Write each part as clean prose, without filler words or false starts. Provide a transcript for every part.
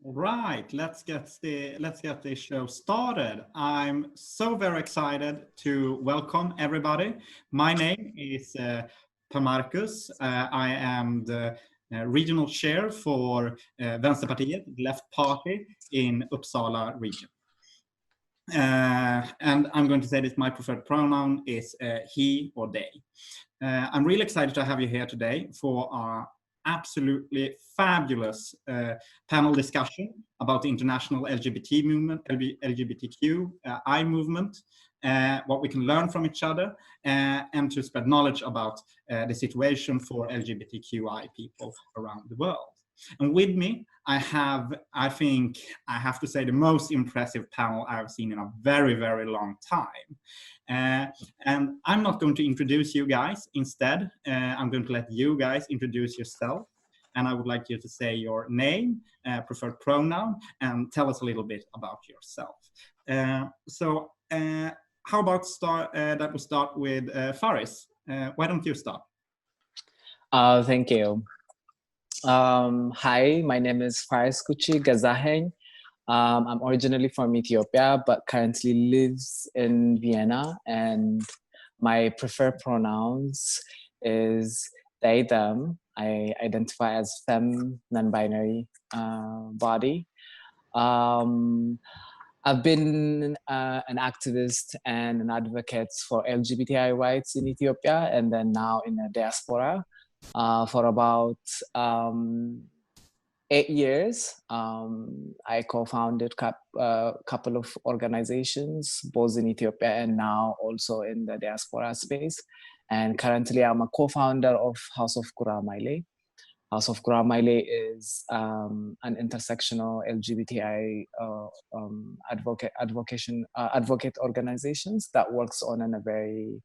All right, let's get the show started. I'm so very excited to welcome everybody. My name is Markus. I am the regional chair for Vänsterpartiet, Left Party in Uppsala region. And I'm going to say that my preferred pronoun is he or they. I'm really excited to have you here today for our absolutely fabulous panel discussion about the international LGBT movement, LGBTQI movement, what we can learn from each other, and to spread knowledge about the situation for LGBTQI people around the world. And with me, I think I have to say, the most impressive panel I've seen in a very, very long time. And I'm not going to introduce you guys. Instead, I'm going to let you guys introduce yourself. And I would like you to say your name, preferred pronoun, and tell us a little bit about yourself. How about that we start with Faris? Why don't you start? Thank you. Hi, my name is Faris Cuchi, Gezahegn. I'm originally from Ethiopia, but currently lives in Vienna, and my preferred pronouns is they, them. I identify as femme, non-binary body. I've been an activist and an advocate for LGBTI rights in Ethiopia, and then now in the diaspora for about 8 years. I co-founded a couple of organizations, both in Ethiopia and now also in the diaspora space. And currently I'm a co-founder of House of Guramaile. House of Guramaile is an intersectional LGBTI advocate organizations that works on in a very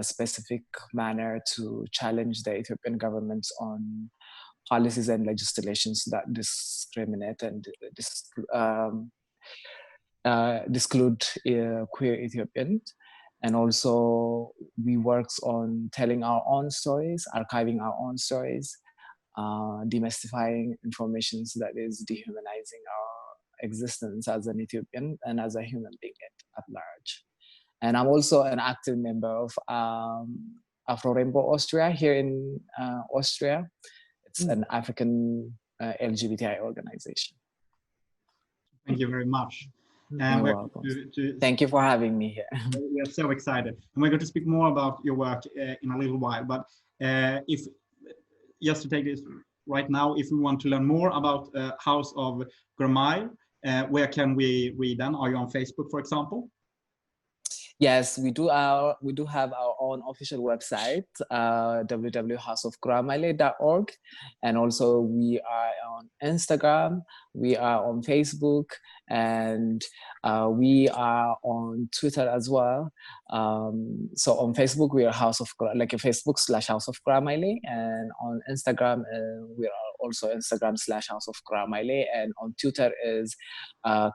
specific manner to challenge the Ethiopian government on policies and legislations that discriminate and exclude queer Ethiopians. And also we works on telling our own stories, archiving our own stories, demystifying information that is dehumanizing our existence as an Ethiopian and as a human being at large. And I'm also an active member of Afro Rainbow Austria here in Austria. It's an African LGBTI organization. Thank you very much. You're welcome. Thank you for having me here. We are so excited. And we're going to speak more about your work in a little while. But if just to take this right now, if we want to learn more about House of Guramaile, where can we read them? Are you on Facebook, for example? Yes, we do have our own official website, www.houseofguramaile.org, and also we are on Instagram, we are on Facebook, and we are on Twitter as well. So on Facebook we are Facebook.com/House of Guramaile, and on Instagram we are also Instagram/House of Guramaile, and on Twitter is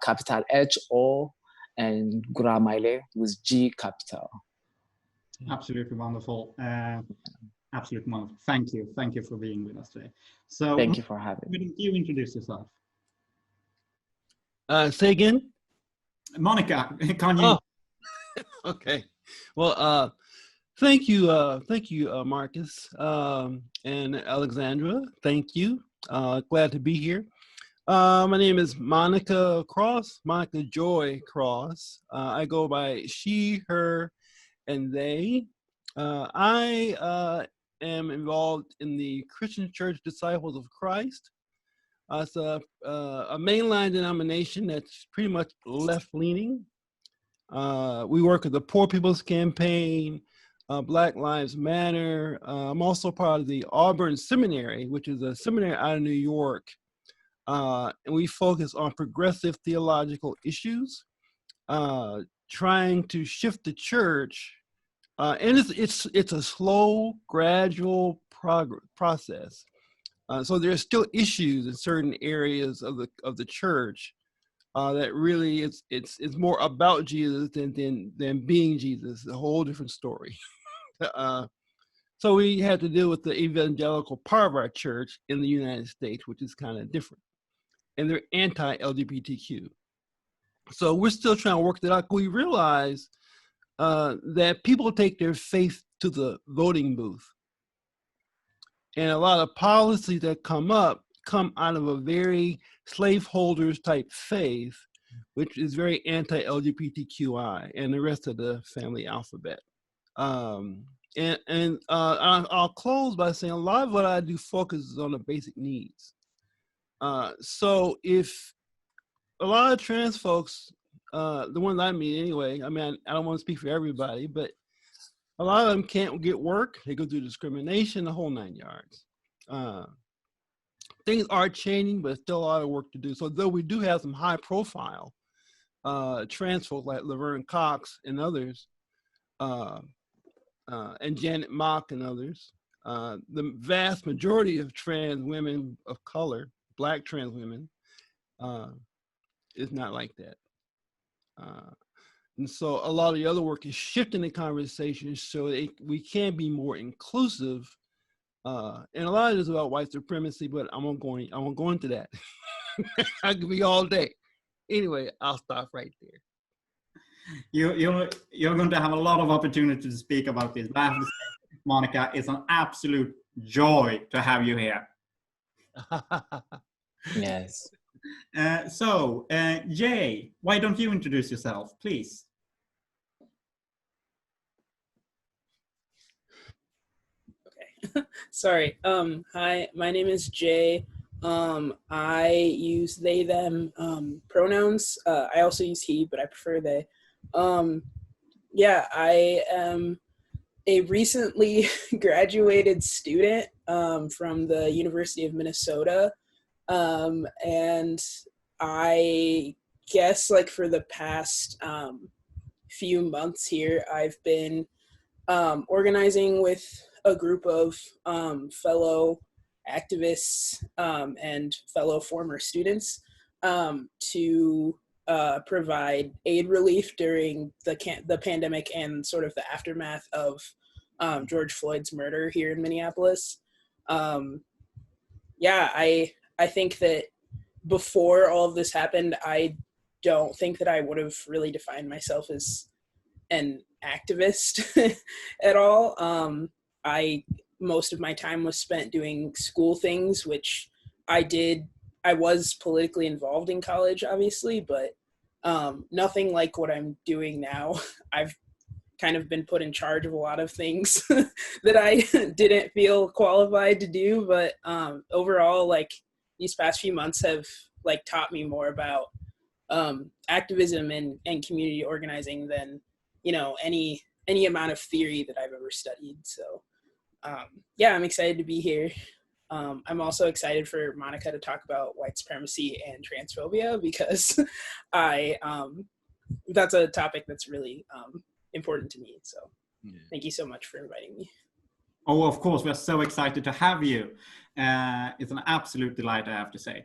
capital HO and Guramaile with G capital. Absolutely wonderful. Absolutely wonderful. Thank you for being with us today. So thank you for having me. Why don't you introduce yourself? Say again? Monica, can you? Oh. Okay. Well, thank you, Marcus and Alexandra. Thank you. Glad to be here. My name is Monica Joy Cross. I go by she, her, and they. I am involved in the Christian Church Disciples of Christ. It's a mainline denomination that's pretty much left-leaning. We work with the Poor People's Campaign, Black Lives Matter. I'm also part of the Auburn Seminary, which is a seminary out of New York. And we focus on progressive theological issues, trying to shift the church, and it's a slow, gradual process. So there's still issues in certain areas of the church that really it's more about Jesus than being Jesus. A whole different story. So we had to deal with the evangelical part of our church in the United States, which is kind of different. and they're anti-LGBTQ. So we're still trying to work that out. We realize that people take their faith to the voting booth. And a lot of policies that come out of a very slaveholders type faith, which is very anti-LGBTQI and the rest of the family alphabet. I'll close by saying a lot of what I do focuses on the basic needs. So if a lot of trans folks, the ones I meet anyway, I mean, I don't want to speak for everybody, but a lot of them can't get work. They go through discrimination, the whole 9 yards. Things are changing, but still a lot of work to do. So though we do have some high profile trans folks like Laverne Cox and others, and Janet Mock and others, the vast majority of trans women of color, Black trans women, is not like that. And so a lot of the other work is shifting the conversation so we can be more inclusive. And a lot of it is about white supremacy, but I won't go into that. I could be all day. Anyway, I'll stop right there. You're going to have a lot of opportunity to speak about this. But I have to say, Monica, it's an absolute joy to have you here. Yes. So, Jay, why don't you introduce yourself, please? Okay. Sorry. Hi, my name is Jay. I use they, them pronouns. I also use he, but I prefer they. Yeah, I am a recently graduated student from the University of Minnesota. And I guess like for the past few months here, I've been organizing with a group of fellow activists and fellow former students to provide aid relief during the pandemic and sort of the aftermath of George Floyd's murder here in Minneapolis. Yeah, I think that before all of this happened, I don't think that I would have really defined myself as an activist at all. Most of my time was spent doing school things, which I did. I was politically involved in college, obviously, but nothing like what I'm doing now. I've kind of been put in charge of a lot of things that I didn't feel qualified to do, but overall, like, these past few months have like taught me more about activism and community organizing than, you know, any amount of theory that I've ever studied. So yeah, I'm excited to be here. I'm also excited for Monica to talk about white supremacy and transphobia because that's a topic that's really important to me. So thank you so much for inviting me. Oh, of course, we're so excited to have you. It's an absolute delight, I have to say.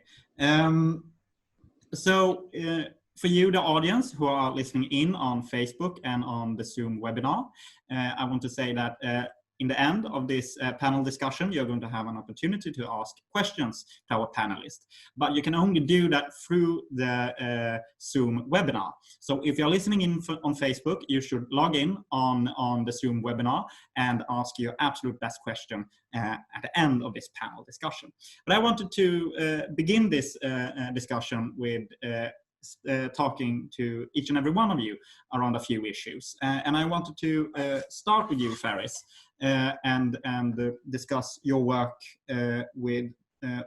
For you, the audience who are listening in on Facebook and on the Zoom webinar, I want to say that in the end of this panel discussion, you're going to have an opportunity to ask questions to our panelists. But you can only do that through the Zoom webinar. So if you're listening in on Facebook, you should log in on the Zoom webinar and ask your absolute best question at the end of this panel discussion. But I wanted to begin this discussion with talking to each and every one of you around a few issues. And I wanted to start with you, Faris, and discuss your work with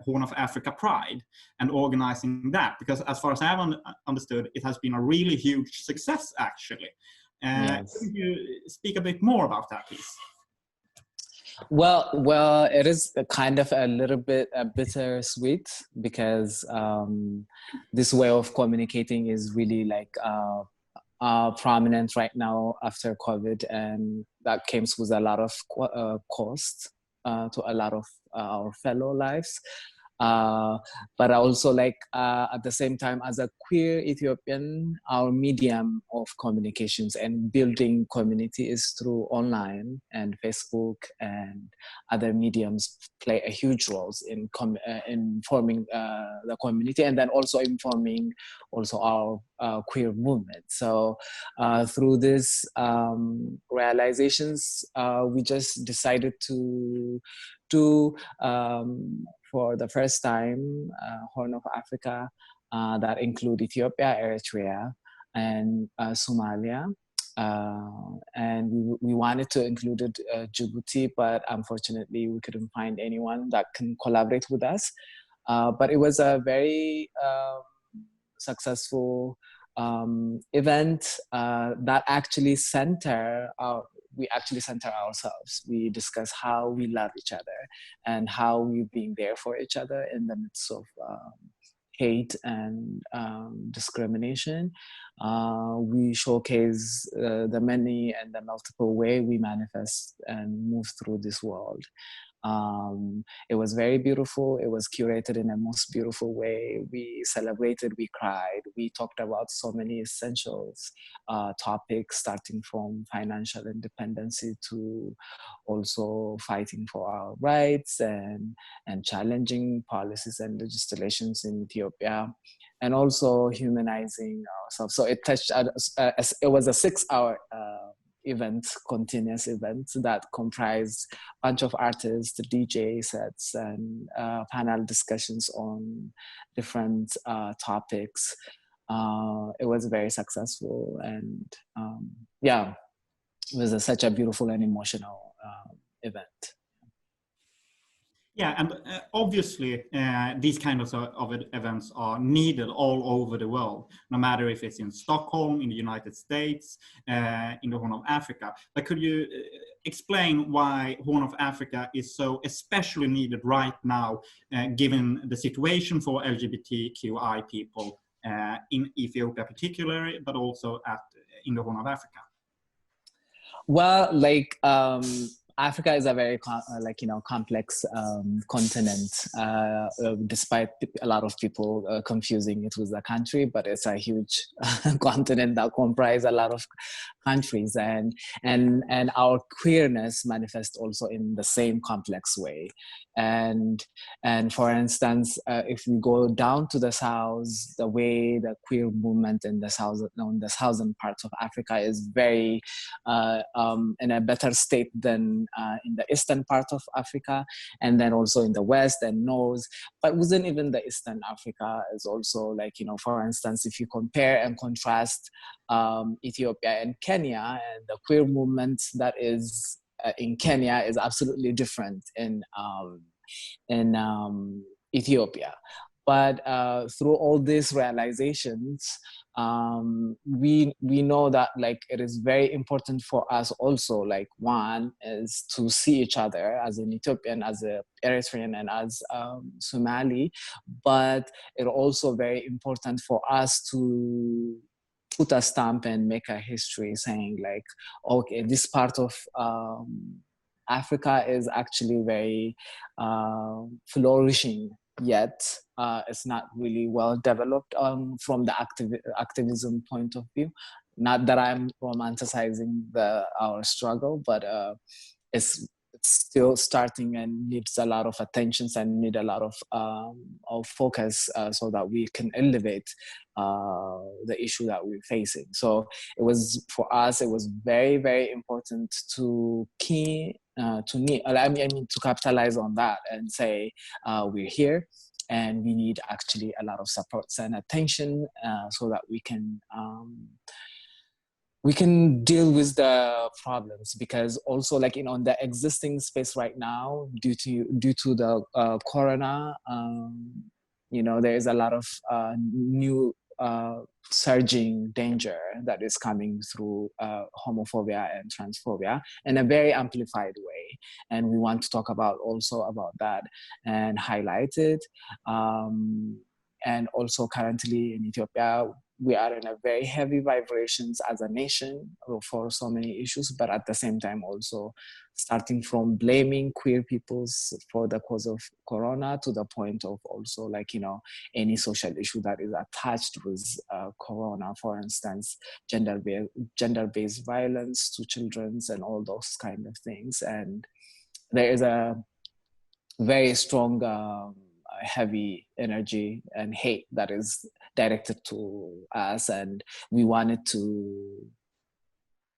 Horn of Africa Pride and organizing that, because as far as I have understood, it has been a really huge success, actually. Yes. Could you speak a bit more about that, please? Well, it is a kind of a little bit bittersweet because this way of communicating is really like prominent right now after COVID, and that comes with a lot of cost to a lot of our fellow lives. But also like at the same time, as a queer Ethiopian, our medium of communications and building community is through online, and Facebook and other mediums play a huge role in forming the community, and then also informing also our queer movement. So through this realizations, we just decided to do for the first time Horn of Africa that include Ethiopia, Eritrea, and Somalia. And we wanted to include Djibouti, but unfortunately we couldn't find anyone that can collaborate with us. But it was a very successful event that actually we actually center ourselves. We discuss how we love each other and how we're being there for each other in the midst of hate and discrimination. We showcase the many and the multiple way we manifest and move through this world. It was very beautiful. It was curated in a most beautiful way. We celebrated, we cried, we talked about so many essentials topics, starting from financial independence to also fighting for our rights and challenging policies and legislations in Ethiopia, and also humanizing ourselves. So it touched, it was a 6-hour event, continuous event that comprised a bunch of artists, DJ sets, and panel discussions on different topics. It was very successful, and yeah, it was such a beautiful and emotional event. Yeah, and obviously these kinds of events are needed all over the world, no matter if it's in Stockholm, in the United States, in the Horn of Africa. But could you explain why Horn of Africa is so especially needed right now, given the situation for LGBTQI people in Ethiopia particularly, but also in the Horn of Africa? Well, like Africa is a very complex continent, despite a lot of people confusing it with a country, but it's a huge continent that comprises a lot of countries, and our queerness manifests also in the same complex way. And for instance, if we go down to the south, the way the queer movement in the southern parts of Africa is very in a better state than in the eastern part of Africa, and then also in the west and north. But within even the eastern Africa is also like, for instance, if you compare and contrast Ethiopia and Kenya, and the queer movement that is in Kenya is absolutely different in Ethiopia. But through all these realizations, we know that like it is very important for us also, like one is to see each other as an Ethiopian, as a Eritrean, and as Somali, but it also very important for us to put a stamp and make a history saying like, okay, this part of Africa is actually very flourishing, yet it's not really well developed from the activism point of view. Not that I'm romanticizing our struggle, but it's still starting and needs a lot of attention and need a lot of focus so that we can elevate the issue that we're facing. So it was, for us, it was very, very important to capitalize on that and say we're here and we need actually a lot of supports and attention so that we can deal with the problems. Because also like on the existing space right now, due to the corona, there is a lot of new surging danger that is coming through homophobia and transphobia in a very amplified way, and we want to talk about that and highlight it. and also currently in Ethiopia, we are in a very heavy vibrations as a nation for so many issues, but at the same time also starting from blaming queer peoples for the cause of corona to the point of also like, you know, any social issue that is attached with corona, for instance, gender-based violence to children and all those kind of things. And there is a very strong heavy energy and hate that is directed to us, and we wanted to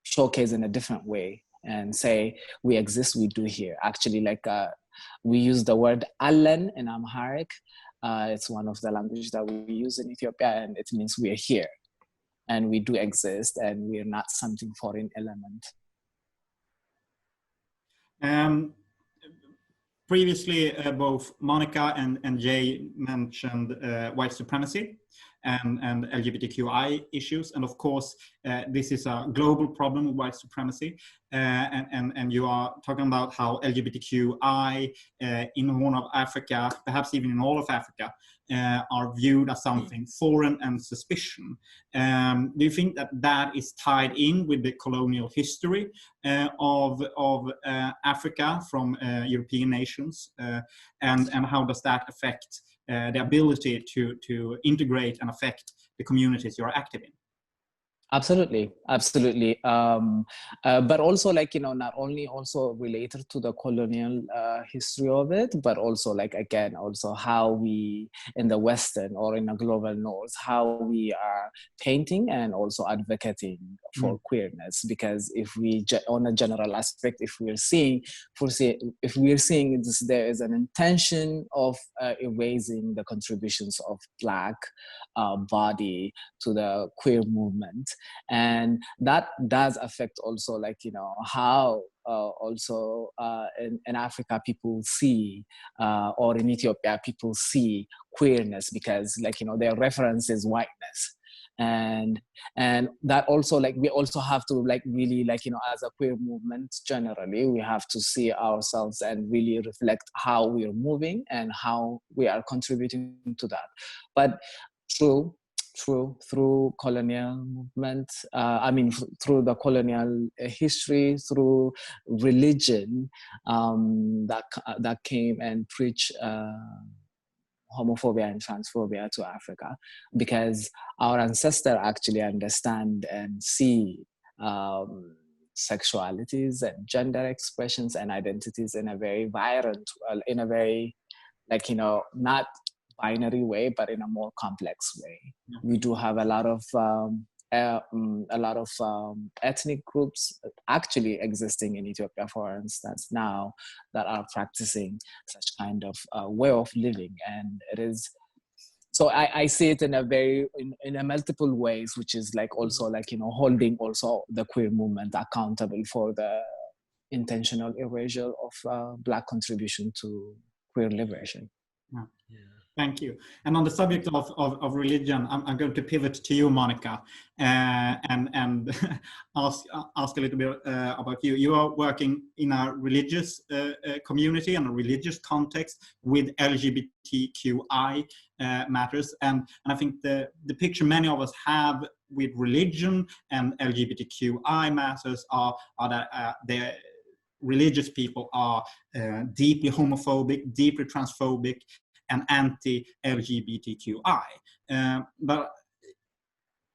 showcase in a different way and say we exist, we do here. Actually, like we use the word allen in Amharic. It's one of the languages that we use in Ethiopia, and it means we're here and we do exist and we're not something foreign element. Previously, both Monica and Jay mentioned white supremacy and LGBTQI issues. And of course, this is a global problem, white supremacy. And you are talking about how LGBTQI in the Horn of Africa, perhaps even in all of Africa, are viewed as something foreign and suspicion. Do you think that that is tied in with the colonial history of Africa from European nations? And how does that affect the ability to integrate and affect the communities you're active in? Absolutely, absolutely. But also, like, you know, not only also related to the colonial history of it, but also, like, again, also how we in the Western or in the global North, how we are painting and also advocating for queerness. Because if we, on a general aspect, if we're seeing this, there is an intention of erasing the contributions of Black body to the queer movement. And that does affect also, like, you know, how also in Africa people see or in Ethiopia people see queerness, because, like, you know, their reference is whiteness. And that also, like, we also have to, like, really, like, you know, as a queer movement generally, we have to see ourselves and really reflect how we are moving and how we are contributing to that. But through colonial movement, through the colonial history, through religion that came and preached homophobia and transphobia to Africa, because our ancestors actually understand and see sexualities and gender expressions and identities in a very vibrant, in a very, like, you know, not binary way, but in a more complex way. We do have a lot of ethnic groups actually existing in Ethiopia, for instance, now that are practicing such kind of way of living, and it is. So I see it in a multiple ways, which is like also, like, you know, holding also the queer movement accountable for the intentional erasure of Black contribution to queer liberation. Yeah. Thank you. And on the subject of religion, I'm going to pivot to you, Monica, and ask a little bit about you. You are working in a religious community and a religious context with LGBTQI matters, and I think the picture many of us have with religion and LGBTQI matters are that the religious people are deeply homophobic, deeply transphobic, and anti-LGBTQI. But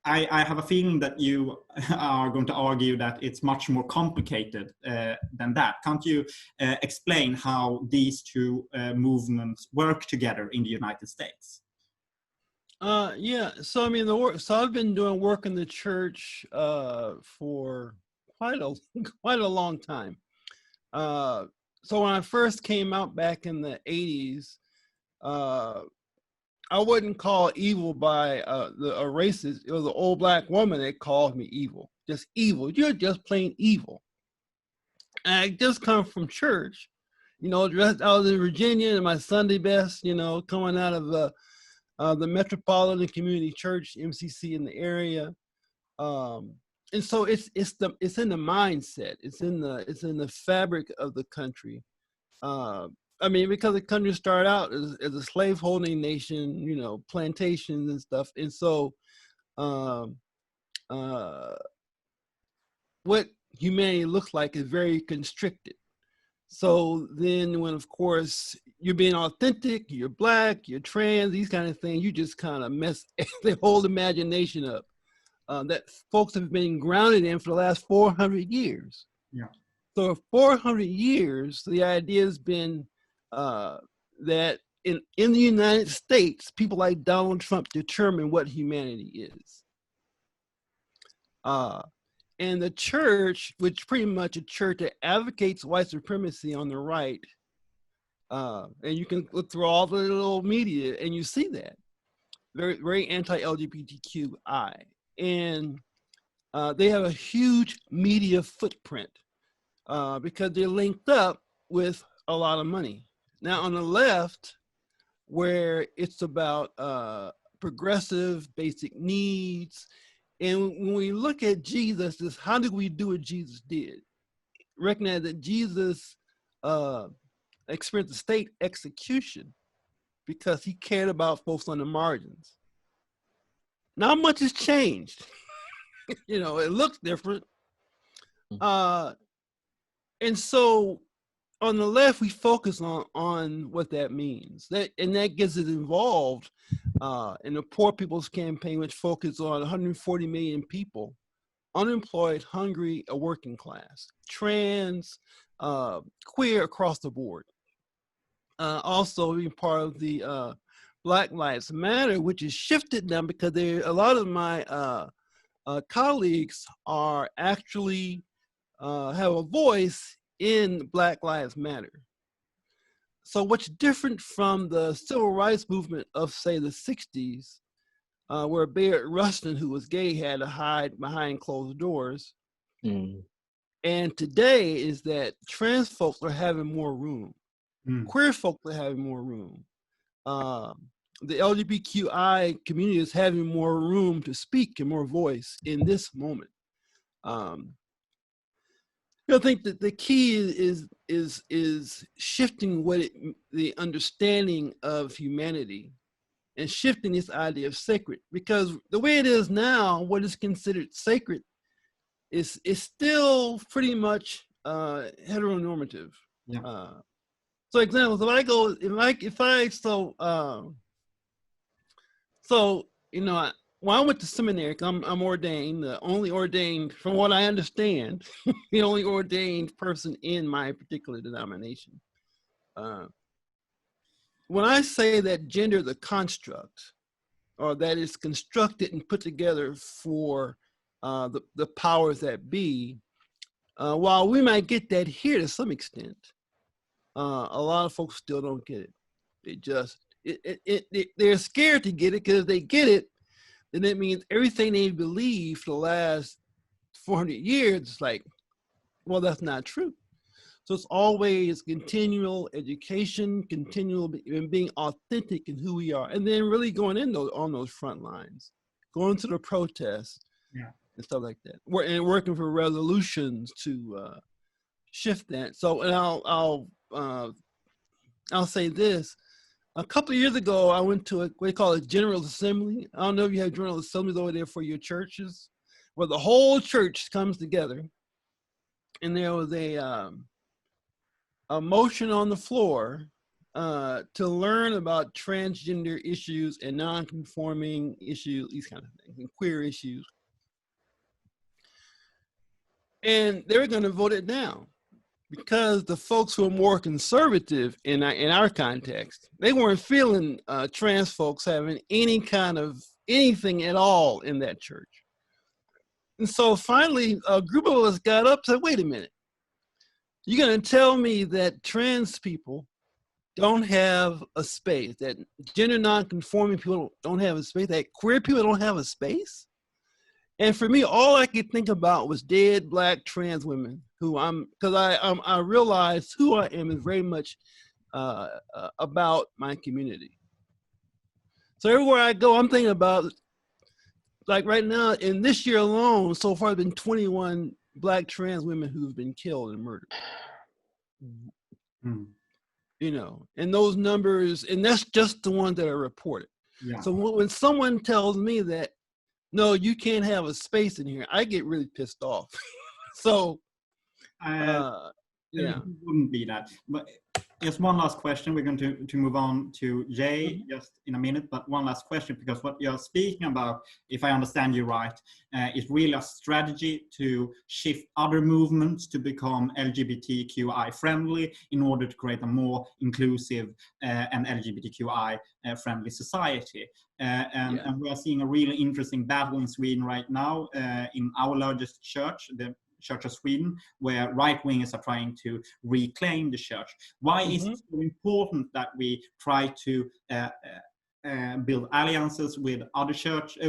I have a feeling that you are going to argue that it's much more complicated than that. Can't you explain how these two movements work together in the United States? Yeah, so I mean, so I've been doing work in the church for quite a long time. So when I first came out back in the 80s, I wasn't called evil by a racist. It was an old Black woman that called me evil. Just evil. You're just plain evil. And I just come from church, you know, dressed. I was in Virginia in my Sunday best, you know, coming out of the Metropolitan Community Church, MCC, in the area. And so it's in the mindset. It's in the fabric of the country. I mean, because the country started out as a slaveholding nation, you know, plantations and stuff. And so what humanity looks like is very constricted. So then when, of course, you're being authentic, you're Black, you're trans, these kind of things, you just kind of mess the whole imagination up that folks have been grounded in for the last 400 years. Yeah. So for 400 years, the idea has been that in the United States, people like Donald Trump determine what humanity is. And the church, which pretty much a church that advocates white supremacy on the right, and you can look through all the little media and you see that, very, very anti-LGBTQI. And they have a huge media footprint because they're linked up with a lot of money. Now on the left, where it's about progressive basic needs, and when we look at Jesus, is how do we do what Jesus did? Recognize that Jesus experienced a state execution because he cared about folks on the margins. Not much has changed. You know, it looks different. And so on the left, we focus on what that means. And that gets us involved in the Poor People's Campaign, which focuses on 140 million people, unemployed, hungry, a working class, trans, queer across the board. Also being part of the Black Lives Matter, which has shifted now because a lot of my colleagues are actually have a voice in Black Lives Matter. So what's different from the civil rights movement of, say, the 60s, where Bayard Rustin, who was gay, had to hide behind closed doors, and today is that trans folks are having more room. Queer folks are having more room. The LGBTQI community is having more room to speak and more voice in this moment. I think that the key is shifting the understanding of humanity and shifting this idea of sacred, because the way it is now, what is considered sacred is still pretty much heteronormative. Yeah. So examples, you know, when I went to seminary, I'm ordained, the only ordained, from what I understand, the only ordained person in my particular denomination. When I say that gender is a construct, or that it's constructed and put together for the powers that be, while we might get that here to some extent, a lot of folks still don't get it. They just, they're scared to get it, because if they get it, then it means everything they believe for the last 400 years, it's like, well, that's not true. So it's always continual education, continual and being authentic in who we are, and then really going in on those front lines, going to the protests, and stuff like that, and working for resolutions to shift that. So, and I'll say this. A couple of years ago, I went to what they call a General Assembly. I don't know if you have General Assemblies over there for your churches, where the whole church comes together, and there was a motion on the floor to learn about transgender issues and non-conforming issues, these kind of things, and queer issues. And they were going to vote it down, because the folks who are more conservative in our context, they weren't feeling trans folks having any kind of anything at all in that church. And so finally, a group of us got up and said, wait a minute, you're going to tell me that trans people don't have a space, that gender non-conforming people don't have a space, that queer people don't have a space? And for me, all I could think about was dead Black trans women because I realized who I am is very much about my community. So everywhere I go, I'm thinking about, like right now, in this year alone, so far, there have been 21 Black trans women who've been killed and murdered. you know, and those numbers, and that's just the ones that are reported. Yeah. So when someone tells me that, no, you can't have a space in here, I get really pissed off. So, yeah. It wouldn't be that. But just one last question. We're going to move on to Jay just in a minute, but one last question, because what you're speaking about, if I understand you right, is really a strategy to shift other movements to become LGBTQI friendly in order to create a more inclusive and LGBTQI friendly society. And we are seeing a really interesting battle in Sweden right now in our largest church, the Church of Sweden, where right-wingers are trying to reclaim the church. Why is it so important that we try to build alliances with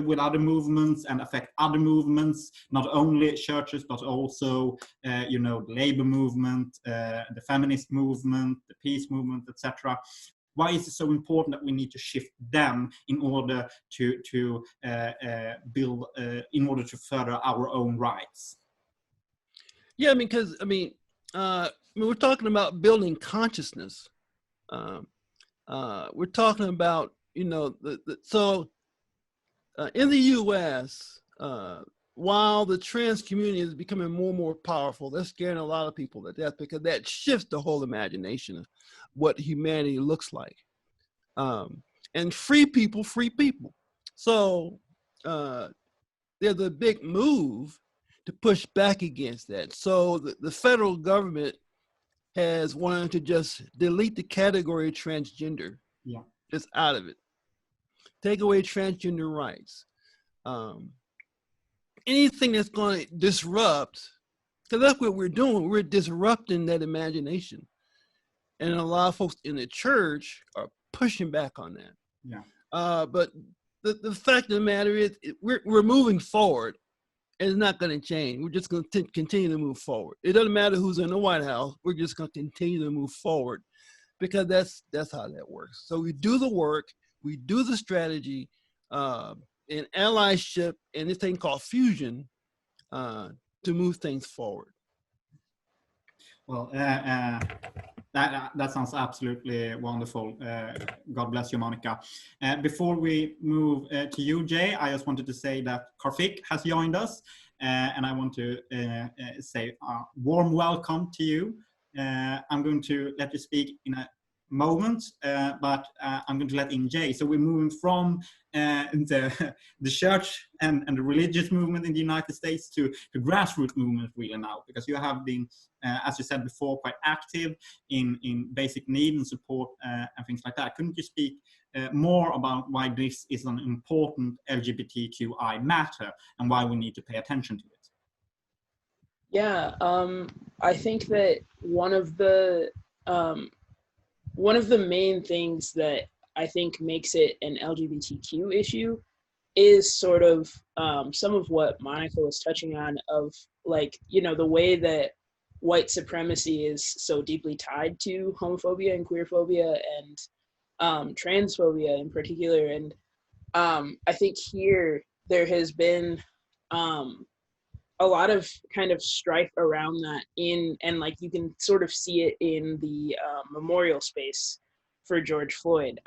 with other movements and affect other movements, not only churches but also you know, the labor movement, the feminist movement, the peace movement, etc.? Why is it so important that we need to shift them in order to build in order to further our own rights? Yeah, because we're talking about building consciousness. We're talking about, you know, in the U.S., while the trans community is becoming more and more powerful, they're scaring a lot of people to death, because that shifts the whole imagination of what humanity looks like. And free people. So there's a big move to push back against that. So the federal government has wanted to just delete the category transgender, just out of it. Take away transgender rights. Anything that's going to disrupt, because that's what we're doing. We're disrupting that imagination. And a lot of folks in the church are pushing back on that. Yeah. But the fact of the matter is, we're moving forward. It's not going to change. We're just going to continue to move forward. It doesn't matter who's in the White House. We're just going to continue to move forward, because that's how that works. So we do the work, we do the strategy, and allyship, and this thing called fusion, to move things forward. Well, that sounds absolutely wonderful. God bless you, Monica. Before we move to you, Jay, I just wanted to say that Karthik has joined us, and I want to say a warm welcome to you. I'm going to let you speak in a moment, but I'm going to let in Jay. So we're moving from the church and the religious movement in the United States to the grassroots movement really now, because you have been, as you said before, quite active in basic need and support and things like that. Couldn't you speak more about why this is an important LGBTQI matter and why we need to pay attention to it? Yeah, I think that one of the main things that I think makes it an LGBTQ issue is sort of some of what Monica was touching on, of, like, you know, the way that white supremacy is so deeply tied to homophobia and queerphobia and transphobia in particular. And I think here there has been a lot of kind of strife around that and like you can sort of see it in the memorial space for George Floyd.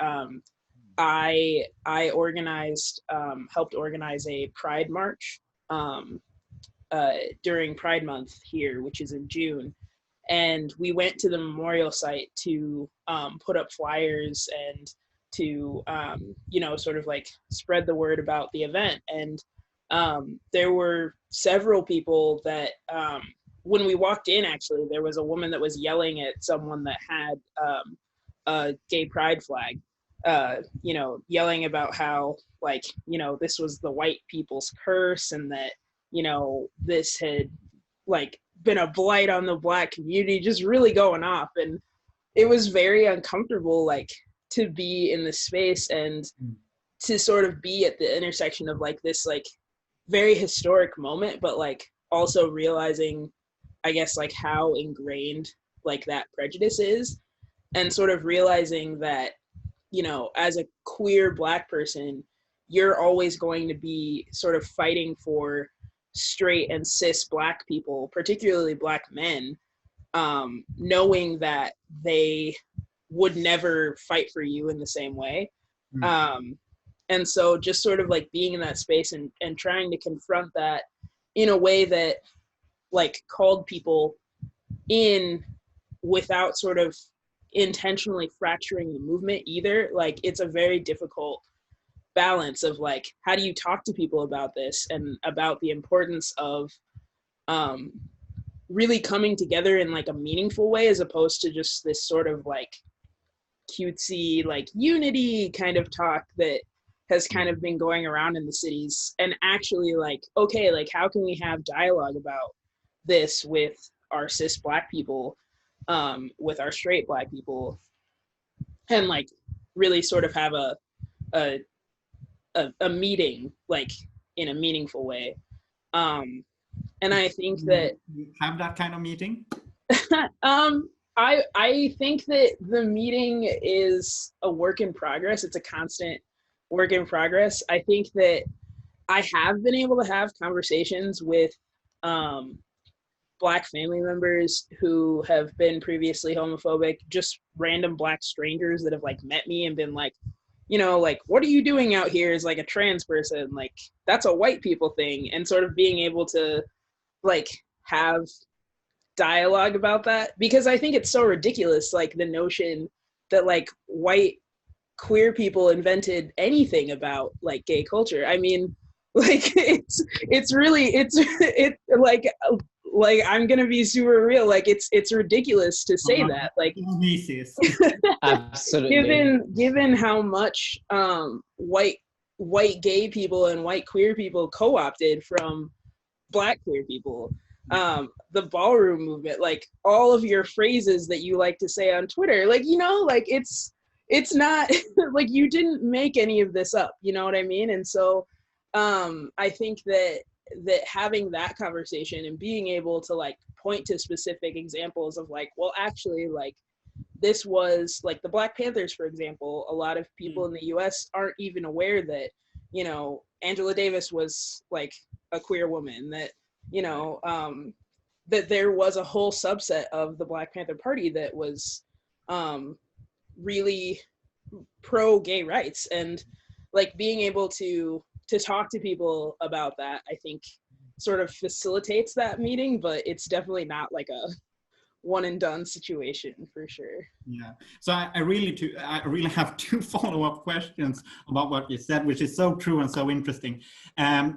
I organized, helped organize a Pride March during Pride Month here, which is in June. And we went to the memorial site to put up flyers and to, you know, sort of like spread the word about the event. And there were several people that, when we walked in, actually, there was a woman that was yelling at someone that had a gay pride flag, you know, yelling about how, like, you know, this was the white people's curse and that, you know, this had, like, been a blight on the Black community, just really going off. And it was very uncomfortable, like, to be in this space and to sort of be at the intersection of, like, this, like, very historic moment, but, like, also realizing, I guess, like, how ingrained, like, that prejudice is, and sort of realizing that, you know, as a queer Black person, you're always going to be sort of fighting for straight and cis Black people, particularly Black men, knowing that they would never fight for you in the same way. And so just sort of like being in that space and trying to confront that in a way that like called people in without sort of intentionally fracturing the movement either. Like it's a very difficult balance of like, how do you talk to people about this and about the importance of really coming together in like a meaningful way, as opposed to just this sort of like cutesy like unity kind of talk that has kind of been going around in the cities, and actually like, okay, like how can we have dialogue about this with our cis Black people, with our straight Black people, and like really sort of have a meeting like in a meaningful way. And I think that have that kind of meeting. I think that the meeting is a work in progress. It's a constant work in progress. I think that I have been able to have conversations with Black family members who have been previously homophobic, just random Black strangers that have like met me and been like, you know, like, what are you doing out here as like a trans person? Like, that's a white people thing. And sort of being able to like have dialogue about that, because I think it's so ridiculous, like the notion that like white queer people invented anything about like gay culture. I mean, like it's really like I'm gonna be super real, like it's ridiculous to say that, like absolutely, given how much white gay people and white queer people co-opted from Black queer people. The ballroom movement, like all of your phrases that you like to say on Twitter, like, you know, like it's not like you didn't make any of this up, you know what I mean? And so I think that having that conversation and being able to like point to specific examples of like, well, actually, like this was like the Black Panthers, for example. A lot of people in the US aren't even aware that, you know, Angela Davis was like a queer woman, that, you know, that there was a whole subset of the Black Panther Party that was really pro gay rights, and like being able to talk to people about that, I think sort of facilitates that meeting, but it's definitely not like a one and done situation for sure. Yeah. So I really have two follow-up questions about what you said, which is so true and so interesting. And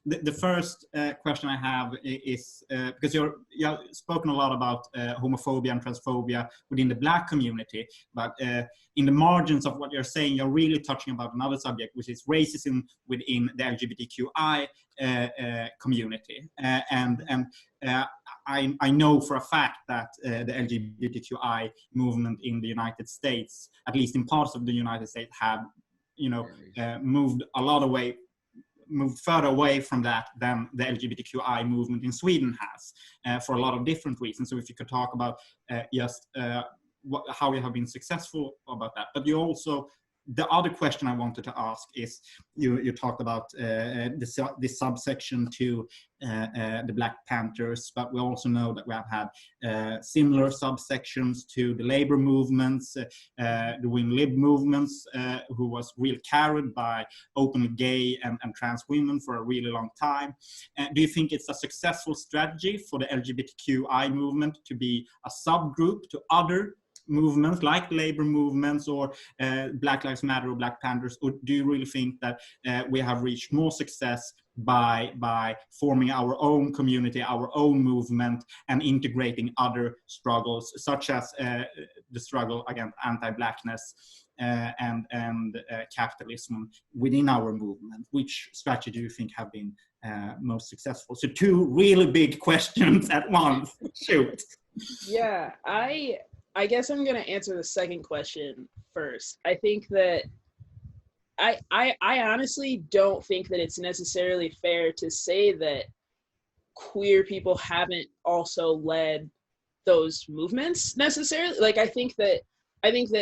the first question I have is because you've spoken a lot about homophobia and transphobia within the Black community, but in the margins of what you're saying, you're really touching about another subject, which is racism within the LGBTQI community. I know for a fact that the LGBTQI movement in the United States, at least in parts of the United States, have, you know, moved further away from that than the LGBTQI movement in Sweden has, for a lot of different reasons. So if you could talk about just how you have been successful about that. But you also, the other question I wanted to ask is, you talked about this subsection to the Black Panthers, but we also know that we have had similar subsections to the labor movements, the Win Lib movements, who was really carried by openly gay and trans women for a really long time. Do you think it's a successful strategy for the LGBTQI movement to be a subgroup to other movements like labor movements or Black Lives Matter or Black Panthers, or do you really think that we have reached more success by forming our own community, our own movement, and integrating other struggles such as the struggle against anti-Blackness and capitalism within our movement? Which strategy do you think have been most successful? So two really big questions at once. Shoot. Yeah, I guess I'm going to answer the second question first. I think that I honestly don't think that it's necessarily fair to say that queer people haven't also led those movements necessarily. Like, I think that,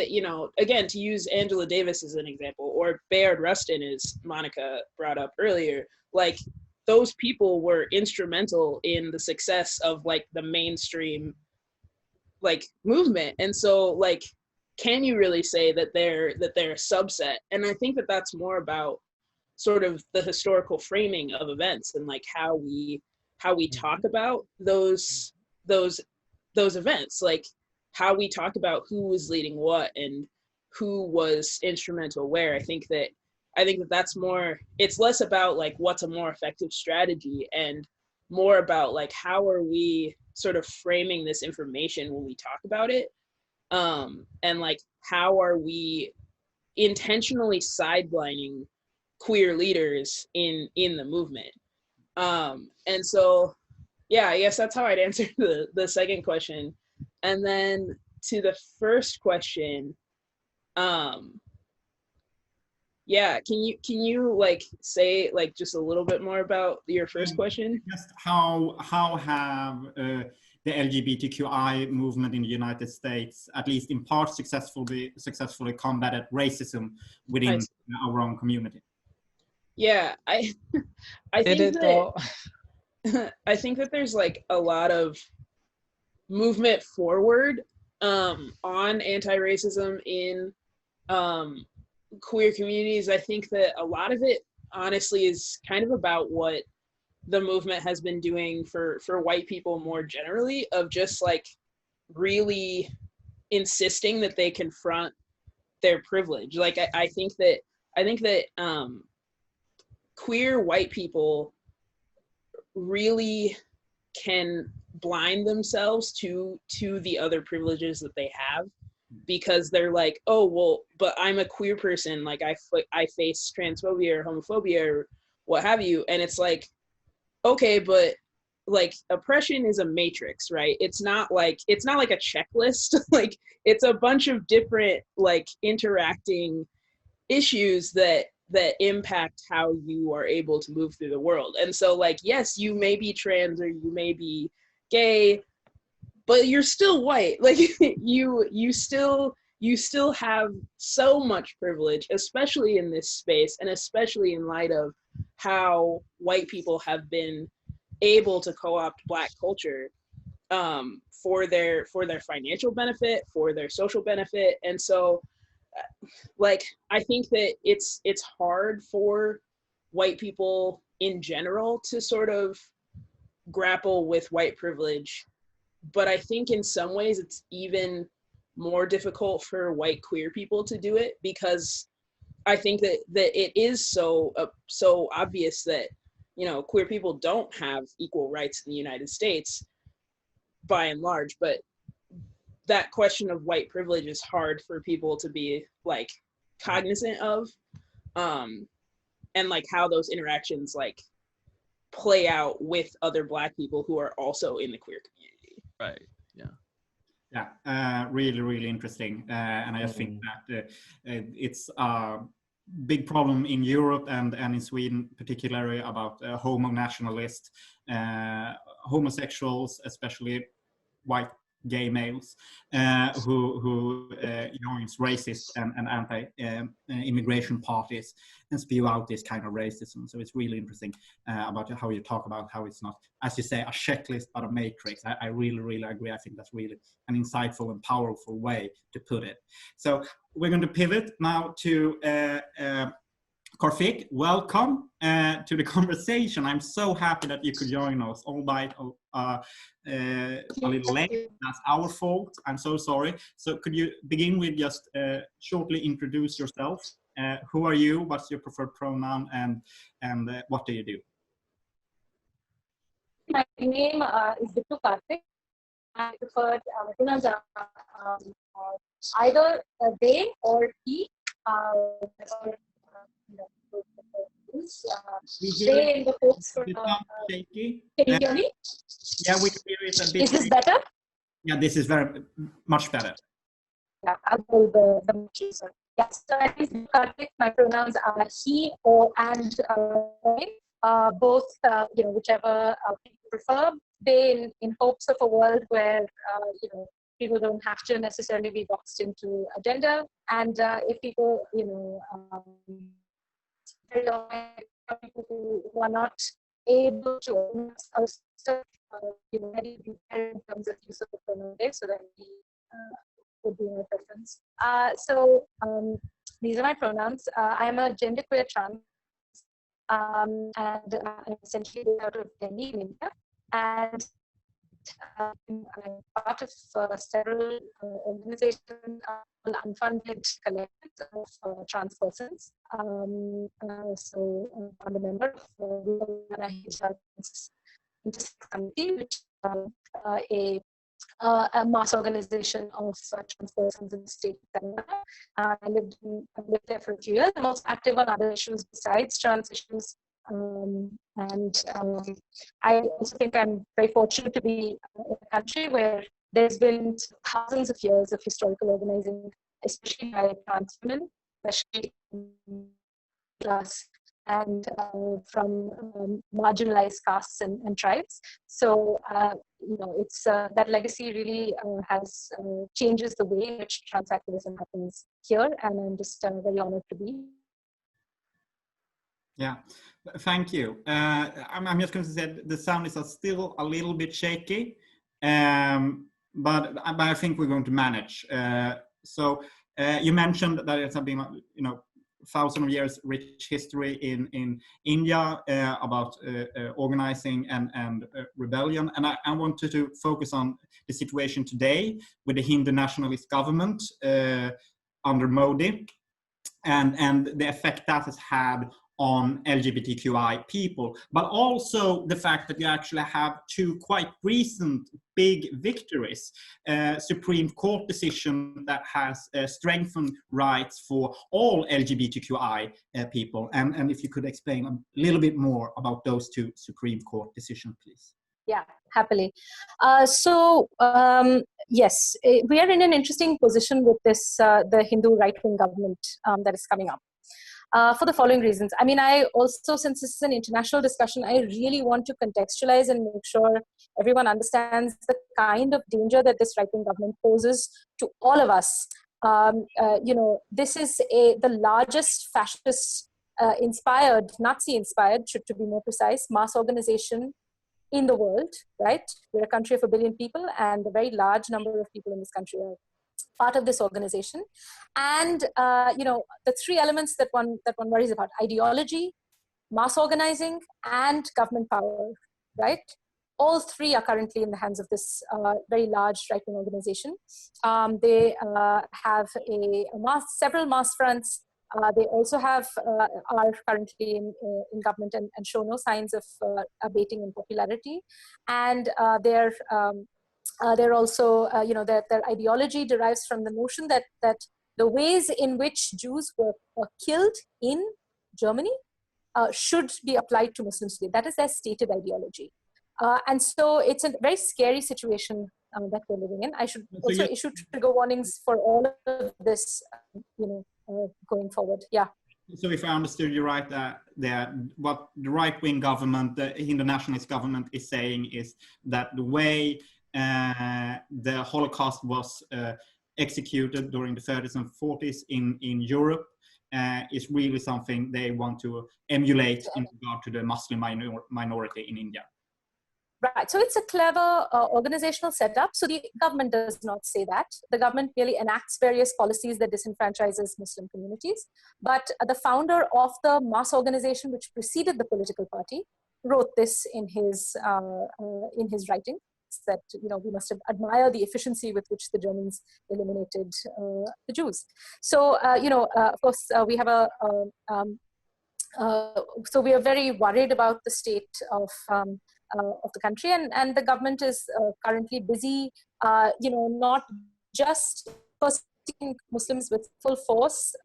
you know, again, to use Angela Davis as an example, or Bayard Rustin, as Monica brought up earlier, like those people were instrumental in the success of like the mainstream like movement. And so like can you really say that they're a subset? And I think that that's more about sort of the historical framing of events and like how we talk about those events, like how we talk about who was leading what and who was instrumental where. I think that that's more, it's less about like what's a more effective strategy and more about like how are we sort of framing this information when we talk about it, and like how are we intentionally sidelining queer leaders in the movement. And so yeah, I guess that's how I'd answer the second question. And then to the first question, yeah, can you like say like just a little bit more about your first question? Just how have the LGBTQI movement in the United States, at least in part, successfully combated racism within our own community? Yeah, I think that I think that there's like a lot of movement forward on anti-racism in queer communities. I think that a lot of it honestly is kind of about what the movement has been doing for white people more generally, of just like really insisting that they confront their privilege. Like I think that queer white people really can blind themselves to the other privileges that they have, because they're like, oh well, but I'm a queer person, like I face transphobia or homophobia or what have you. And it's like, okay, but like oppression is a matrix, right? It's not like a checklist. Like it's a bunch of different like interacting issues that impact how you are able to move through the world. And so like, yes, you may be trans or you may be gay, but you're still white. Like you still have so much privilege, especially in this space, and especially in light of how white people have been able to co-opt Black culture for their financial benefit, for their social benefit. And so like I think that it's hard for white people in general to sort of grapple with white privilege, but I think in some ways it's even more difficult for white queer people to do it, because I think that it is so obvious that, you know, queer people don't have equal rights in the United States by and large. But that question of white privilege is hard for people to be like cognizant of, and like how those interactions like play out with other Black people who are also in the queer community. Right. Yeah. Yeah. Really interesting. And I think that it's a big problem in Europe and in Sweden, particularly about homo nationalists, homosexuals, especially white gay males, who joins racist and anti-immigration parties and spew out this kind of racism. So it's really interesting about how you talk about how it's not, as you say, a checklist but a matrix. I really agree. I think that's really an insightful and powerful way to put it. So we're going to pivot now to Karthik. Welcome to the conversation. I'm so happy that you could join us, albeit a little late. That's our fault. I'm so sorry. So could you begin with just shortly introduce yourself? Who are you? What's your preferred pronoun? And what do you do? My name is Bittu Karthik. My preferred pronouns are either they or he. They in the hopes for, shaky. can you hear me? Yeah, we can hear it a bit. Is this better? Yeah, this is very much better. Yeah, I'll hold the microphone. Yes, so at least Karthik, my pronouns are he, or, and both, you know, whichever people prefer. They in hopes of a world where, you know, people don't have to necessarily be boxed into a gender. And if people, you know, people who are not able to own you know, in terms of use of the pronoun they, so that we would be my preference. So these are my pronouns. I'm a genderqueer trans, and I'm essentially out of Delhi, in India. And I'm part of several organizations, unfunded collectives of trans persons. So I'm a member of the Intersex Committee, which is a mass organization of trans persons in the state of Canada. I lived there for a few years. I'm also active on other issues besides trans issues. I also think I'm very fortunate to be in a country where there's been thousands of years of historical organizing, especially by trans women, especially class and from marginalized castes and tribes. So, it's that legacy really has changes the way in which trans activism happens here, and I'm just very honored to be. Yeah, thank you. I'm just going to say the sound is still a little bit shaky, but I think we're going to manage. So you mentioned that it's been, thousands of years rich history in India about organizing and rebellion, and I wanted to focus on the situation today with the Hindu nationalist government under Modi, and the effect that has had on LGBTQI people, but also the fact that you actually have two quite recent big victories. Supreme Court decision that has strengthened rights for all LGBTQI people. And if you could explain a little bit more about those two Supreme Court decisions, please. Yeah, happily. Yes, we are in an interesting position with this, the Hindu right-wing government that is coming up. For the following reasons. I mean, I also, since this is an international discussion, I really want to contextualize and make sure everyone understands the kind of danger that this right-wing government poses to all of us. This is the largest fascist inspired, Nazi-inspired, to be more precise, mass organization in the world, right? We're a country of 1 billion people, and a very large number of people in this country are part of this organization. And the three elements that one worries about: ideology, mass organizing, and government power, right? All three are currently in the hands of this very large right-wing organization. They have several mass fronts. They also are currently in government and show no signs of abating in popularity. And they're also, their ideology derives from the notion that the ways in which Jews were killed in Germany should be applied to Muslims today. That is their stated ideology. And so it's a very scary situation that we're living in. I should also issue trigger warnings for all of this, going forward. Yeah. So if I understood you right, what the right-wing government, the Hindu nationalist government, is saying is that the way the Holocaust was executed during the 30s and 40s in Europe is really something they want to emulate in regard to the Muslim minority in India. Right, so it's a clever organizational setup. So the government does not say that. The government merely enacts various policies that disenfranchises Muslim communities. But the founder of the mass organization which preceded the political party wrote this in his writing, that we must admire the efficiency with which the Germans eliminated the Jews. So of course we have so we are very worried about the state of the country, and the government is currently busy, not just persecuting Muslims with full force,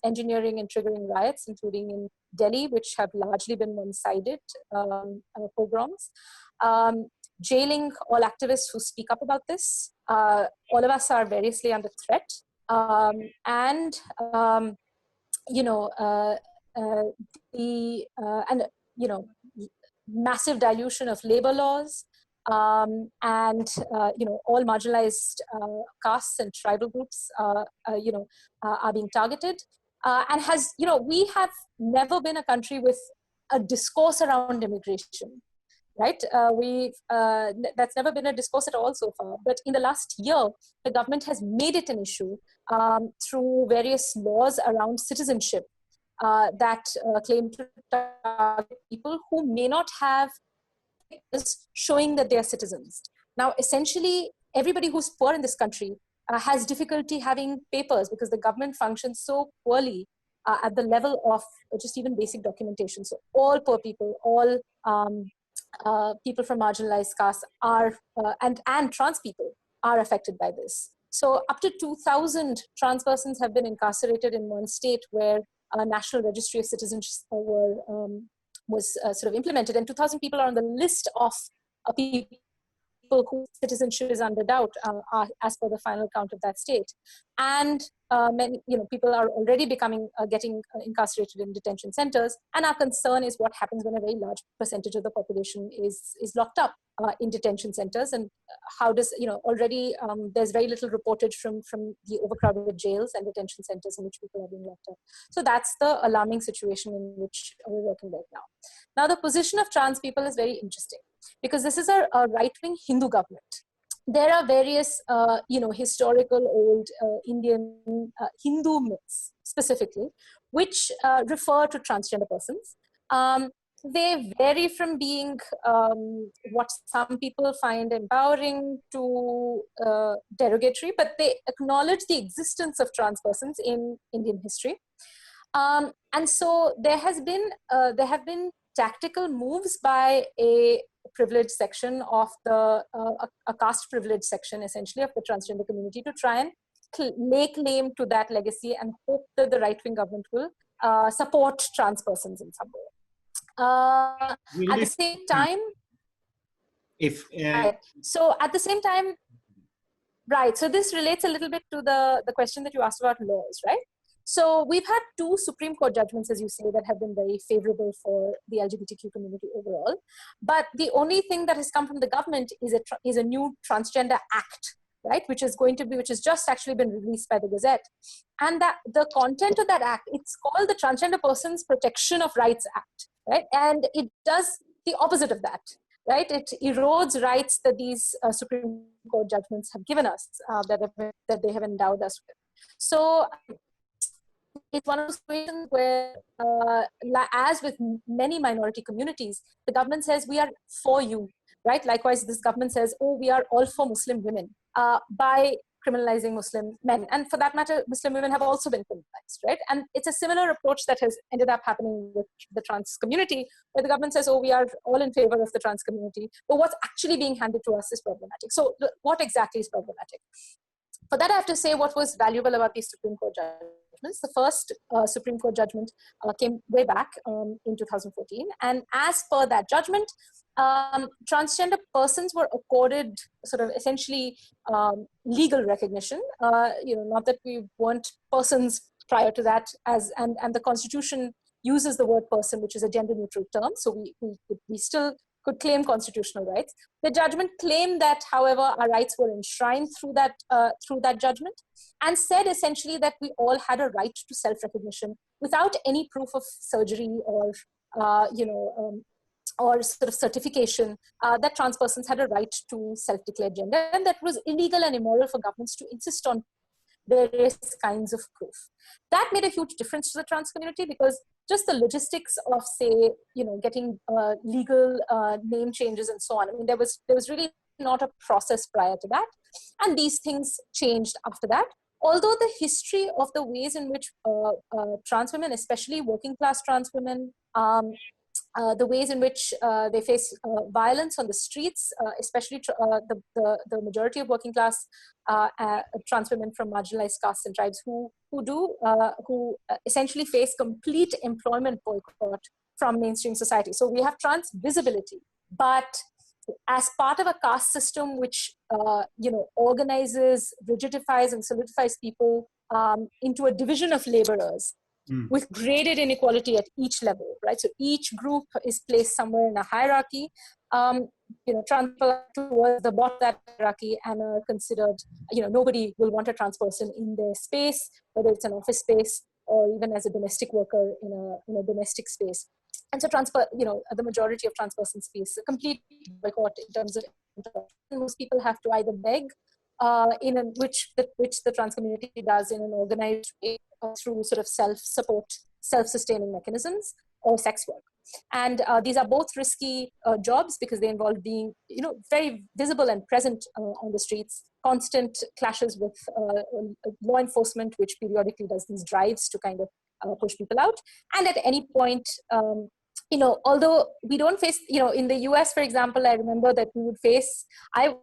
engineering and triggering riots, including in Delhi, which have largely been one-sided pogroms, jailing all activists who speak up about this. All of us are variously under threat, massive dilution of labor laws, and all marginalized castes and tribal groups are being targeted, and we have never been a country with a discourse around immigration, right? That's never been a discourse at all so far. But in the last year, the government has made it an issue through various laws around citizenship that claim to target people who may not have showing that they are citizens. Now, essentially, everybody who's poor in this country has difficulty having papers because the government functions so poorly at the level of just even basic documentation. So all poor people, all people from marginalized castes are, and trans people are affected by this. So up to 2,000 trans persons have been incarcerated in one state where a national registry of citizens was sort of implemented, and 2,000 people are on the list of people whose citizenship is under doubt as per the final count of that state. And many, people are already getting incarcerated in detention centers. And our concern is what happens when a very large percentage of the population is locked up in detention centers, and how does, already there's very little reportage from the overcrowded jails and detention centers in which people are being locked up. So that's the alarming situation in which we're working right now. Now, the position of trans people is very interesting because this is a right-wing Hindu government. There are various, historical old Indian Hindu myths specifically, which refer to transgender persons. They vary from being what some people find empowering to derogatory, but they acknowledge the existence of trans persons in Indian history. And so there have been tactical moves by a privileged section of a caste privileged section, essentially, of the transgender community to try and lay claim to that legacy and hope that the right-wing government will support trans persons in some way. At the same time, so at the same time, right, so this relates a little bit to the question that you asked about laws, right? So we've had 2 Supreme Court judgments, as you say, that have been very favorable for the LGBTQ community overall. But the only thing that has come from the government is a new transgender act, right? Which is just actually been released by the Gazette. And that the content of that act, it's called the Transgender Persons Protection of Rights Act, right? And it does the opposite of that, right? It erodes rights that these Supreme Court judgments have given us, that they have endowed us with. So it's one of those situations where, as with many minority communities, the government says, we are for you, right? Likewise, this government says, oh, we are all for Muslim women by criminalizing Muslim men. And for that matter, Muslim women have also been criminalized, right? And it's a similar approach that has ended up happening with the trans community, where the government says, oh, we are all in favor of the trans community, but what's actually being handed to us is problematic. So what exactly is problematic? For that, I have to say what was valuable about these Supreme Court judgments. The first Supreme Court judgment came way back in 2014. And as per that judgment, transgender persons were accorded sort of essentially legal recognition. Not that we weren't persons prior to that, and the Constitution uses the word person, which is a gender neutral term. So we still could claim constitutional rights. The judgment claimed that, however, our rights were enshrined through that judgment, and said essentially that we all had a right to self-recognition without any proof of surgery or sort of certification, that trans persons had a right to self-declared gender, and that was illegal and immoral for governments to insist on various kinds of proof. That made a huge difference to the trans community, because just the logistics of, say, getting legal name changes and so on. I mean, there was really not a process prior to that, and these things changed after that. Although the history of the ways in which trans women, especially working class trans women, the ways in which they face violence on the streets, especially the majority of working class trans women from marginalized castes and tribes who essentially face complete employment boycott from mainstream society. So we have trans visibility, but as part of a caste system which organizes, rigidifies, and solidifies people into a division of laborers, with graded inequality at each level, right? So each group is placed somewhere in a hierarchy. Trans people are towards the bottom of that hierarchy and are considered, nobody will want a trans person in their space, whether it's an office space or even as a domestic worker in a domestic space. And so the majority of trans persons face a complete boycott in terms of most people have to either beg, which the trans community does in an organized way through sort of self-support, self-sustaining mechanisms, or sex work. And these are both risky jobs because they involve being, very visible and present on the streets, constant clashes with law enforcement, which periodically does these drives to kind of push people out. And at any point, although we don't face, in the US, for example, I remember that I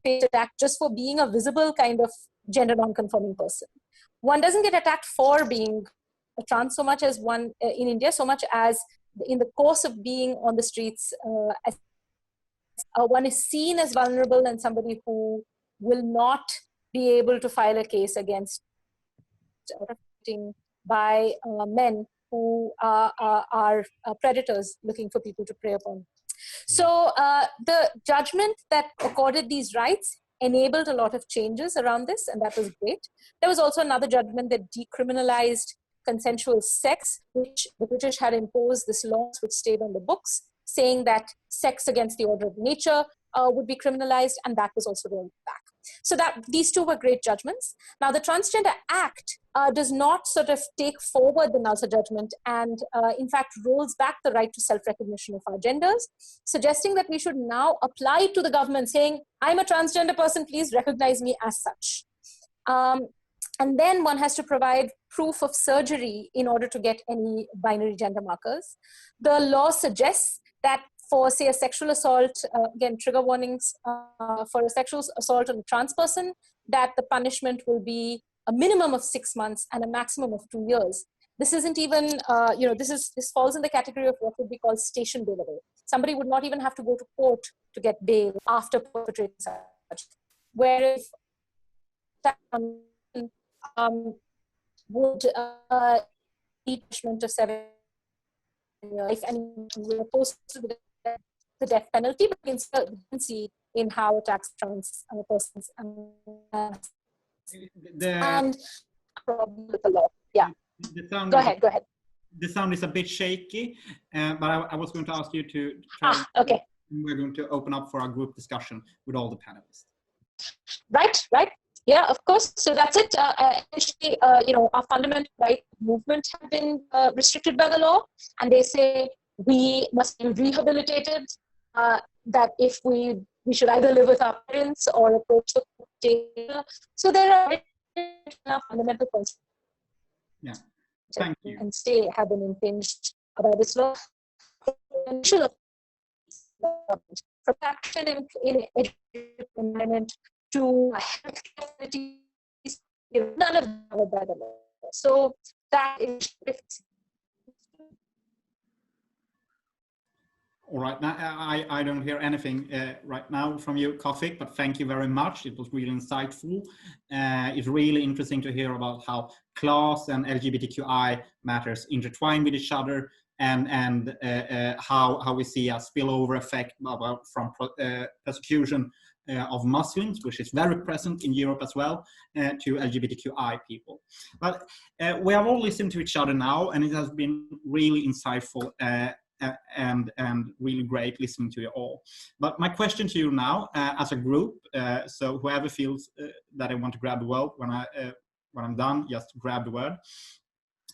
faced attack just for being a visible kind of gender non-conforming person. One doesn't get attacked for being a trans so much as one in India, so much as in the course of being on the streets, one is seen as vulnerable and somebody who will not be able to file a case against by men who are predators looking for people to prey upon. So the judgment that accorded these rights enabled a lot of changes around this, and that was great. There was also another judgment that decriminalized consensual sex, which the British had imposed this law which stayed on the books, saying that sex against the order of nature would be criminalized, and that was also rolled back. So that these two were great judgments. Now the Transgender Act does not sort of take forward the Nalsa judgment and in fact rolls back the right to self-recognition of our genders, suggesting that we should now apply to the government saying, I'm a transgender person, please recognize me as such. And then one has to provide proof of surgery in order to get any binary gender markers. The law suggests that for, say, a sexual assault, again, trigger warnings for a sexual assault on a trans person, that the punishment will be a minimum of 6 months and a maximum of 2 years. This isn't even, this falls in the category of what would be called station bailable. Somebody would not even have to go to court to get bail after perpetrating such. Whereas would need punishment of 7 years and we're opposed to the death penalty, but we can see in how attacks trans persons and problem with the law. Yeah. Go ahead. The sound is a bit shaky, but I was going to ask you to try. Okay. We're going to open up for our group discussion with all the panelists. Right. Yeah, of course. So that's it. Essentially, our fundamental right movement have been restricted by the law, and they say we must be rehabilitated. That if we should either live with our parents or approach the jail. So there are fundamental concepts. Yeah, thank you. And stay have been impinged by this law. From action in education environment to health facilities, none of them are by the law. So that is. All right, now, I don't hear anything right now from you, Karthik, but thank you very much. It was really insightful. It's really interesting to hear about how class and LGBTQI matters intertwine with each other, and how we see a spillover effect from persecution of Muslims, which is very present in Europe as well, to LGBTQI people. But we have all listened to each other now, and it has been really insightful and really great listening to you all. But my question to you now, as a group, so whoever feels that I want to grab the word when I'm done, just grab the word.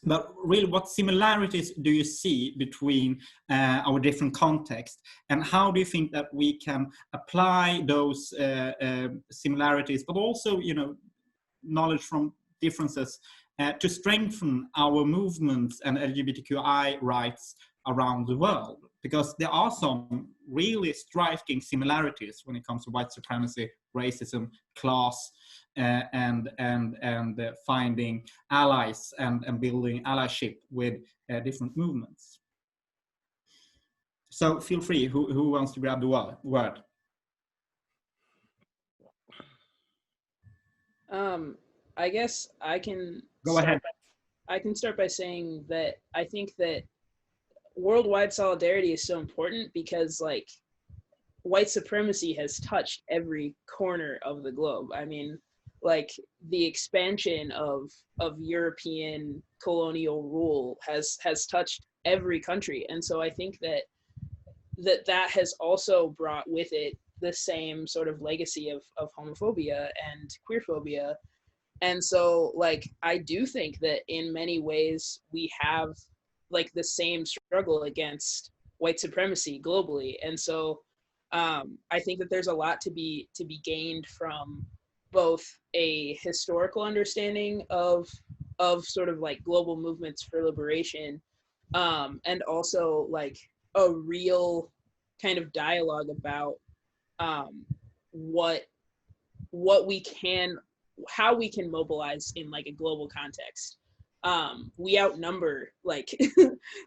But really, what similarities do you see between our different contexts, and how do you think that we can apply those similarities, but also, knowledge from differences to strengthen our movements and LGBTQI rights around the world? Because there are some really striking similarities when it comes to white supremacy, racism, class, and finding allies and building allyship with different movements. So feel free, who wants to grab the word? I guess I can Go ahead. I can start by saying that I think that worldwide solidarity is so important because, like, white supremacy has touched every corner of the globe. I mean, like, the expansion of European colonial rule has touched every country. And so I think that has also brought with it the same sort of legacy of homophobia and queerphobia. And so like I do think that in many ways we have like the same struggle against white supremacy globally. And so I think that there's a lot to be gained from both a historical understanding of sort of like global movements for liberation, and also like a real kind of dialogue about what we can, how we can mobilize in like a global context. We outnumber like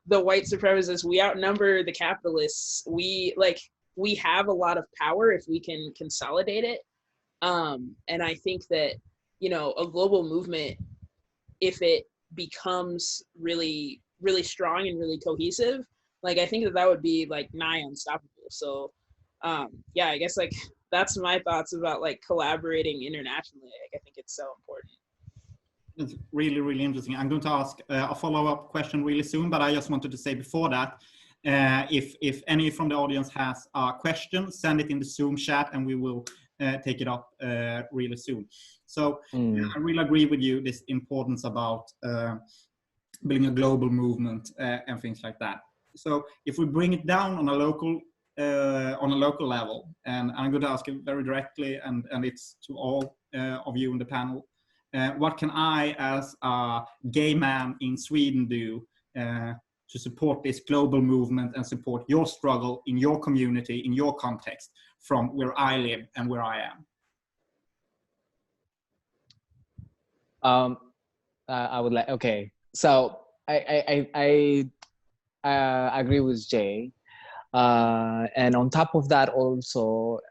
the white supremacists, we outnumber the capitalists, we have a lot of power if we can consolidate it. And I think that, you know, a global movement, if it becomes really, really strong and really cohesive, like I think that would be like nigh unstoppable. So yeah, I guess like that's my thoughts about like collaborating internationally. Like, I think it's so important. It's really, really interesting. I'm going to ask a follow-up question really soon, but I just wanted to say before that, if any from the audience has a question, send it in the Zoom chat and we will take it up really soon. So I really agree with you, this importance about building a global movement and things like that. So if we bring it down on a local level, and I'm going to ask you very directly, and it's to all of you in the panel, what can I, as a gay man in Sweden, do to support this global movement and support your struggle in your community, in your context, from where I live and where I am? I would like, okay. So I agree with Jay. And on top of that also,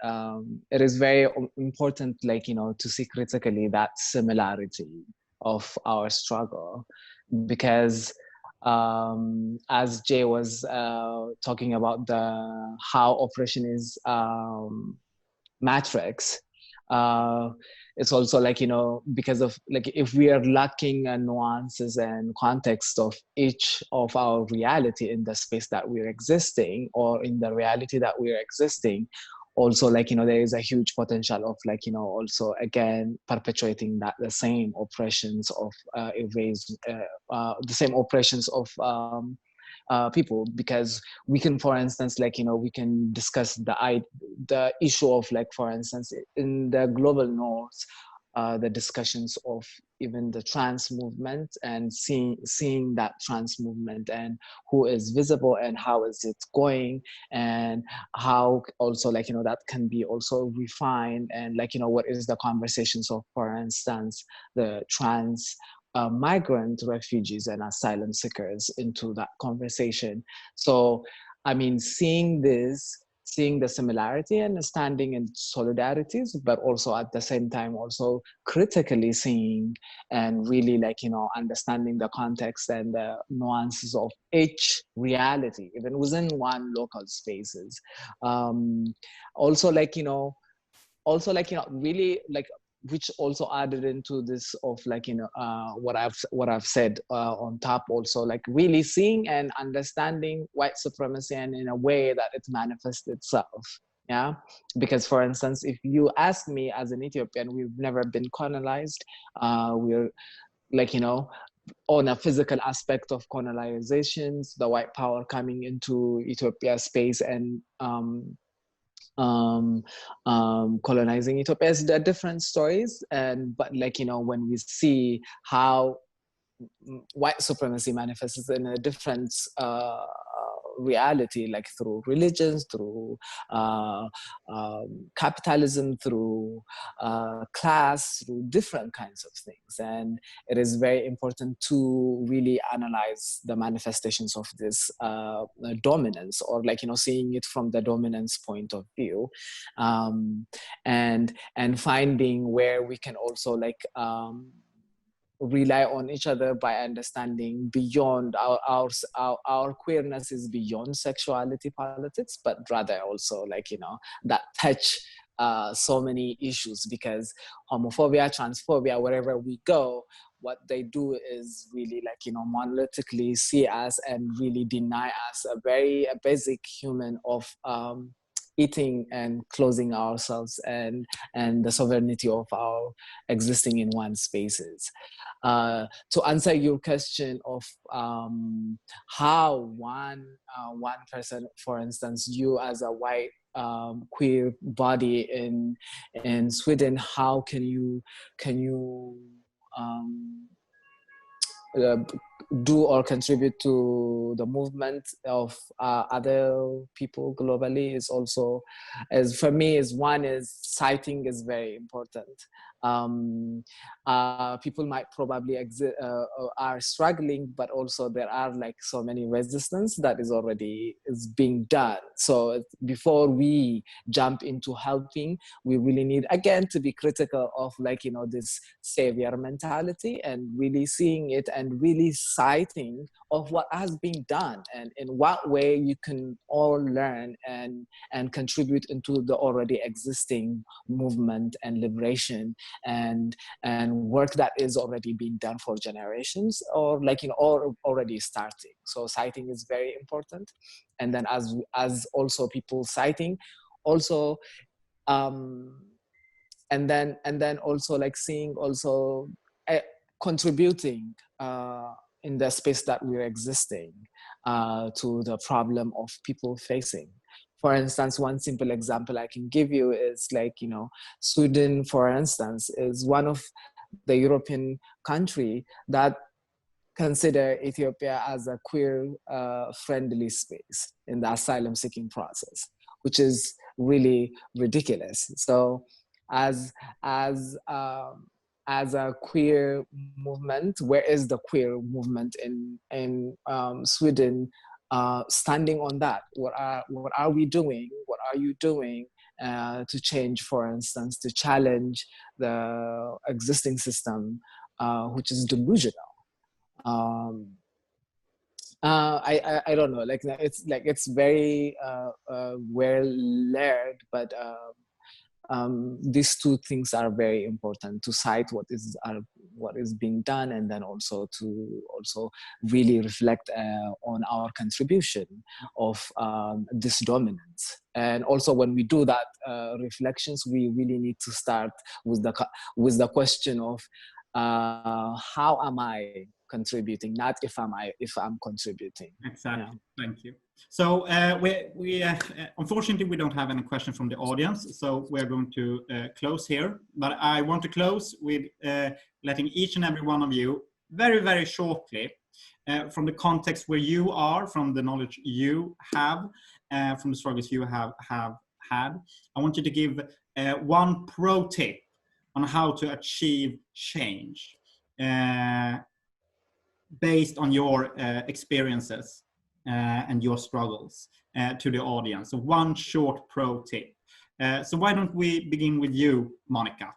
it is very important, like, you know, to see critically that similarity of our struggle, because as Jay was talking about how oppression is matrix, it's also like, you know, because of like, if we are lacking nuances and context of each of our reality in the space that we're existing, or in the reality that we're existing, also like, you know, there is a huge potential of like, you know, also again perpetuating that the same oppressions of the same oppressions of people, because we can, for instance, like, you know, we can discuss the issue of, like, for instance, in the global north, the discussions of even the trans movement, and seeing that trans movement and who is visible and how is it going, and how also, like, you know, that can be also refined, and like, you know, what is the conversations of, for instance, the trans migrant refugees and asylum seekers into that conversation. So, I mean, seeing the similarity, understanding and solidarities, but also at the same time also critically seeing and really, like, you know, understanding the context and the nuances of each reality, even within one local spaces. Also, like, you know, really, like, which also added into this of, like, you know, what I've said on top, also like really seeing and understanding white supremacy, and in a way that it manifests itself. Yeah, because, for instance, if you ask me, as an Ethiopian, we've never been colonized. We're, like, you know, on a physical aspect of colonizations, the white power coming into Ethiopia space and colonizing Ethiopia is the different stories. But like, you know, when we see how white supremacy manifests in a different reality, like through religions, through capitalism, through class, through different kinds of things. And it is very important to really analyze the manifestations of this dominance, or, like, you know, seeing it from the dominance point of view, and finding where we can also, like, rely on each other by understanding beyond our queerness is beyond sexuality politics, but rather also, like, you know, that touch so many issues, because homophobia, transphobia, wherever we go, what they do is really like, you know, monolithically see us and really deny us a basic human of eating and clothing ourselves and the sovereignty of our existing in one spaces. To answer your question of how one person, for instance, you as a white queer body in Sweden, how can you do or contribute to the movement of other people globally is also, as for me, is one is citing is very important. People might probably are struggling, but also there are like so many resistance that is being done. So before we jump into helping, we really need again to be critical of like, you know, this savior mentality and really seeing it and really citing of what has been done and in what way you can all learn and contribute into the already existing movement and liberation and work that is already being done for generations, or like, you know, or already starting. So citing is very important. And then as also people citing also, and then also like seeing also contributing in the space that we're existing to the problem of people facing. For instance, one simple example I can give you is like, you know, Sweden, for instance, is one of the European country that consider Ethiopia as a queer friendly space in the asylum seeking process, which is really ridiculous. So as a queer movement, where is the queer movement in Sweden standing on that? What are we doing? What are you doing to change, for instance, to challenge the existing system, which is delusional? I don't know. Like it's very well layered, but these two things are very important to cite what is being done, and then also to really reflect on our contribution of this dominance. And also when we do that reflections, we really need to start with the question of how am I contributing, not if I'm contributing. Exactly. Yeah. Thank you. So we unfortunately we don't have any questions from the audience, so we're going to close here. But I want to close with letting each and every one of you very, very shortly, from the context where you are, from the knowledge you have, from the struggles you have had, I want you to give one pro tip on how to achieve change based on your experiences and your struggles to the audience. So one short pro tip. So why don't we begin with you, Monica?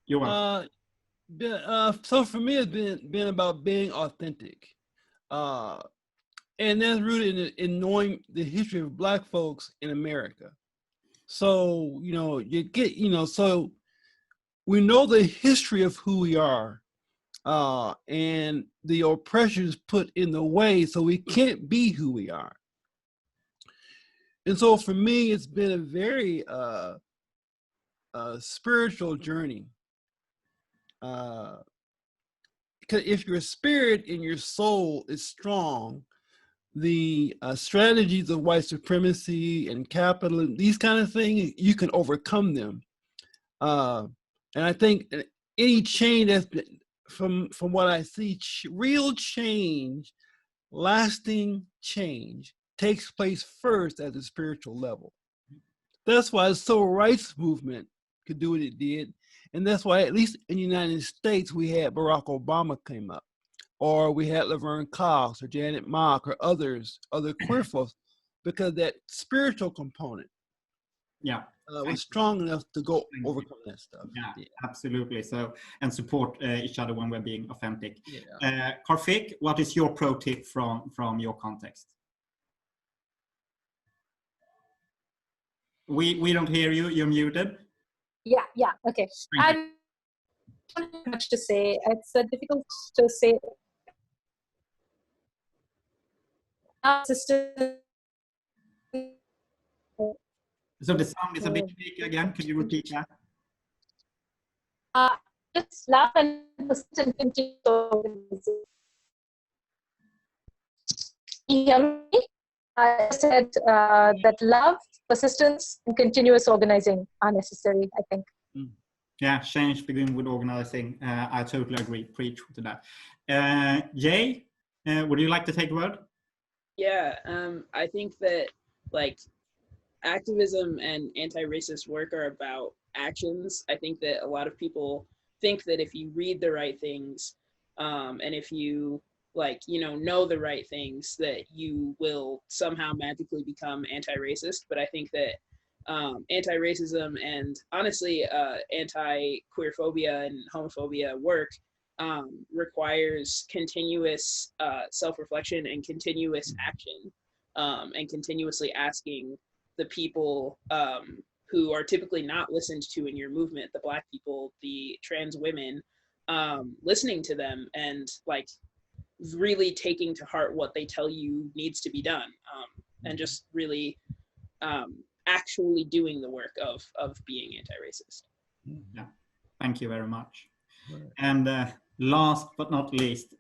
You're welcome. So for me, it's been about being authentic. And that's rooted in knowing the history of Black folks in America. So, you know, so we know the history of who we are and the oppressions put in the way, so we can't be who we are. And so for me, it's been a very spiritual journey. Because if your spirit and your soul is strong, the strategies of white supremacy and capitalism, these kind of things, you can overcome them. And I think any change that's been, from what I see, real change, lasting change, takes place first at the spiritual level. That's why the civil rights movement could do what it did. And that's why, at least in the United States, we had Barack Obama came up, or we had Laverne Cox or Janet Mock or other queer folks, because that spiritual component was strong enough to go overcome that stuff. Yeah, absolutely. So, and support each other when we're being authentic. Yeah. Karthik, what is your pro tip from your context? We don't hear you. You're muted. Yeah. Okay. I don't have much to say. It's difficult to say. Sister. So the sound is a bit weak again. Could you repeat that? Just love and persistent continuous organizing. You hear me? I said that love, persistence, and continuous organizing are necessary, I think. Yeah, change begins with organizing. I totally agree. Preach to that. Jay, would you like to take a word? Yeah, I think that like activism and anti-racist work are about actions. I think that a lot of people think that if you read the right things, and if you know the right things, that you will somehow magically become anti-racist. But I think that anti-racism and honestly anti-queer phobia and homophobia work requires continuous self-reflection and continuous action, and continuously asking the people who are typically not listened to in your movement, the Black people, the trans women, listening to them and like really taking to heart what they tell you needs to be done, and just really actually doing the work of being anti-racist. Yeah, thank you very much. And last but not least,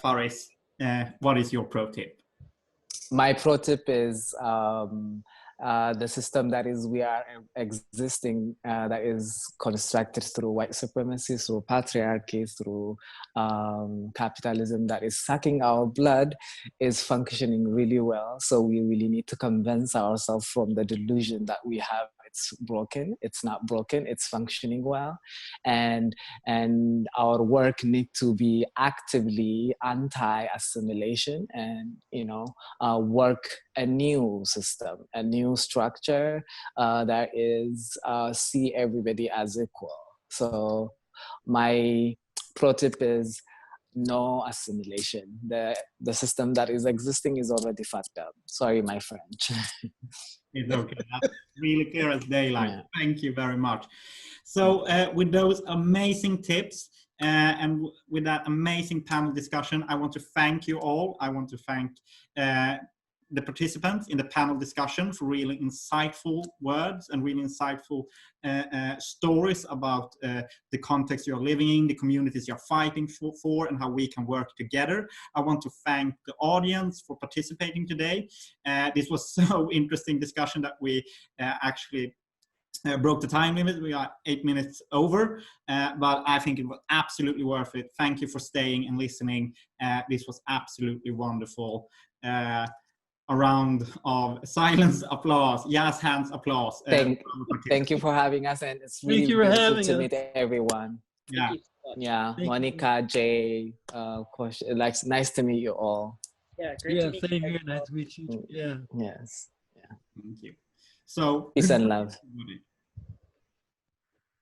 Faris, what is your pro tip? My pro tip is the system that is we are existing, that is constructed through white supremacy, through patriarchy, through capitalism that is sucking our blood, is functioning really well. So we really need to convince ourselves from the delusion that we have it's broken. It's not broken. It's functioning well, and our work need to be actively anti-assimilation, and work a new system, a new structure that is see everybody as equal. So my pro tip is no assimilation. The system that is existing is already fucked up. Sorry, my French. It's okay. That's really clear as daylight. Yeah. Thank you very much. So with those amazing tips and with that amazing panel discussion, I want to thank you all. I want to thank the participants in the panel discussion for really insightful words and really insightful stories about the context you're living in, the communities you're fighting for, and how we can work together. I want to thank the audience for participating today. This was so interesting discussion that we actually broke the time limit. We are 8 minutes over, but I think it was absolutely worth it. Thank you for staying and listening. This was absolutely wonderful. A round of silence, applause, yes, hands, applause. Thank you for having us, and it's really beautiful to meet everyone. Yeah, Monica, Jay, nice to meet you all. Yeah, great to meet you. Same here. Nice to meet you. Yeah. Yes. Yeah. Thank you. So peace and love.